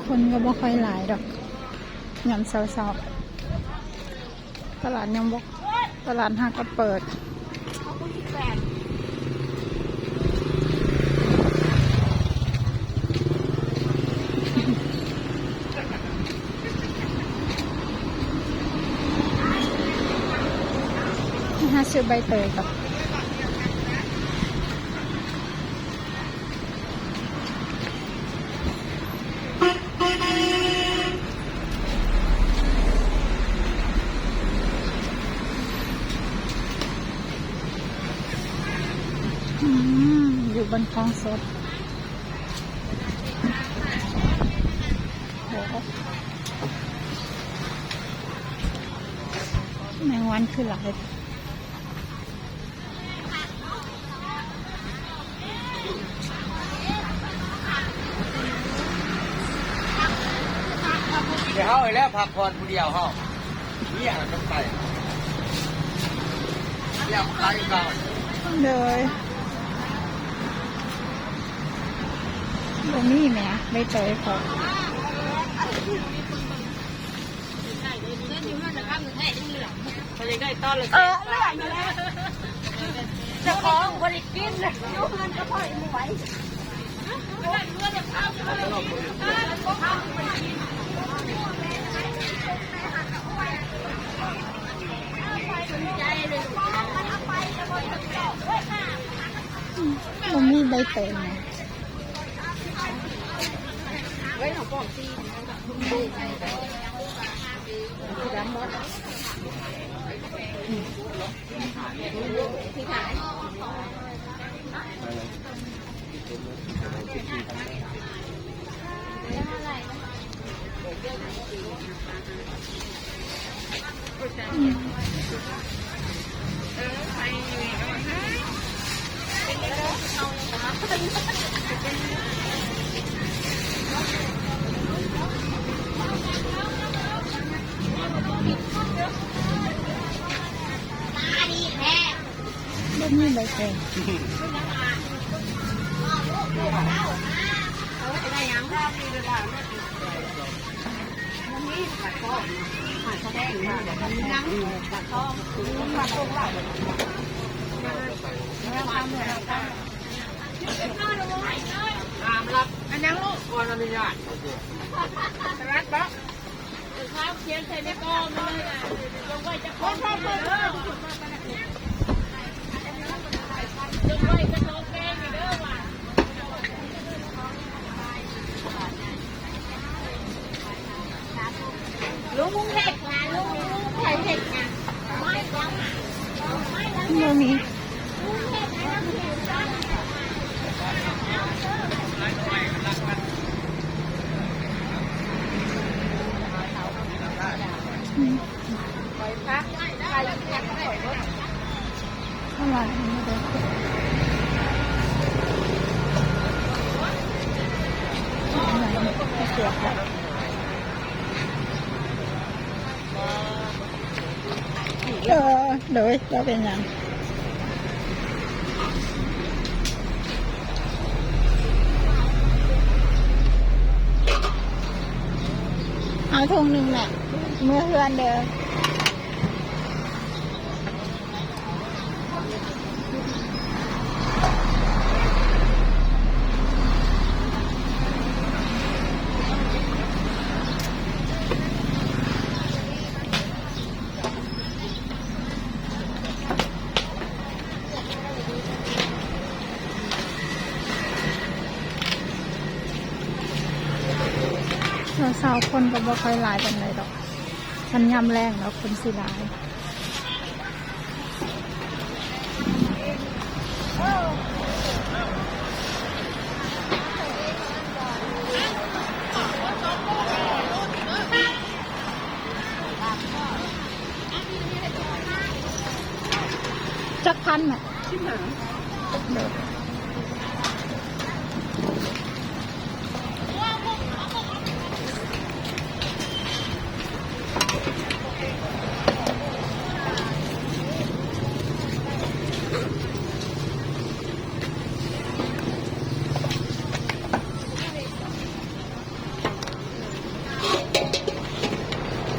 คนก็บ่ค่อยหลายดอกยามเช้าๆตลาดยังบ่ตลาดหาก็เปิดหาซื้อใบเตยกับอยู่บนคลองสดโหแมงวันคือหลายเดี๋ยวเขาไปแล้วพักผ่อนผู้เดียวเขาเนี่ยต้องไปเดี๋ยวไปก่อนเลยตรงนี้ไหมใบเตยเขาได้ต้อนเลยเลือกอยู่แล้วจะของบริกินเลยยูเงินก็พอไม่ไหวมันมีใบเตยไว้ของปองซีดำหมดที่ขายไม่มีใบเตยอันยังลูกก่อนอนุญาตสลัดบ๊อกข้าวเคียงใส่ในกองเลยลงไว้จะพ่อลงไว้กระโดดแป้งไปเด้อว่ะลุงเผ็ดนะลุงไข่เผ็ดนะไม่มีอะไรไม่ได้เสียค่ะเลยเราเป็นยังเอาถุงหนึ่งแหละเมื่อเพื่อนเดิมเช้าคนก็บ่ค่อยหลายกันเลยดอกฉันยำแรงแล้วคนสิหลายจักพันน่ะ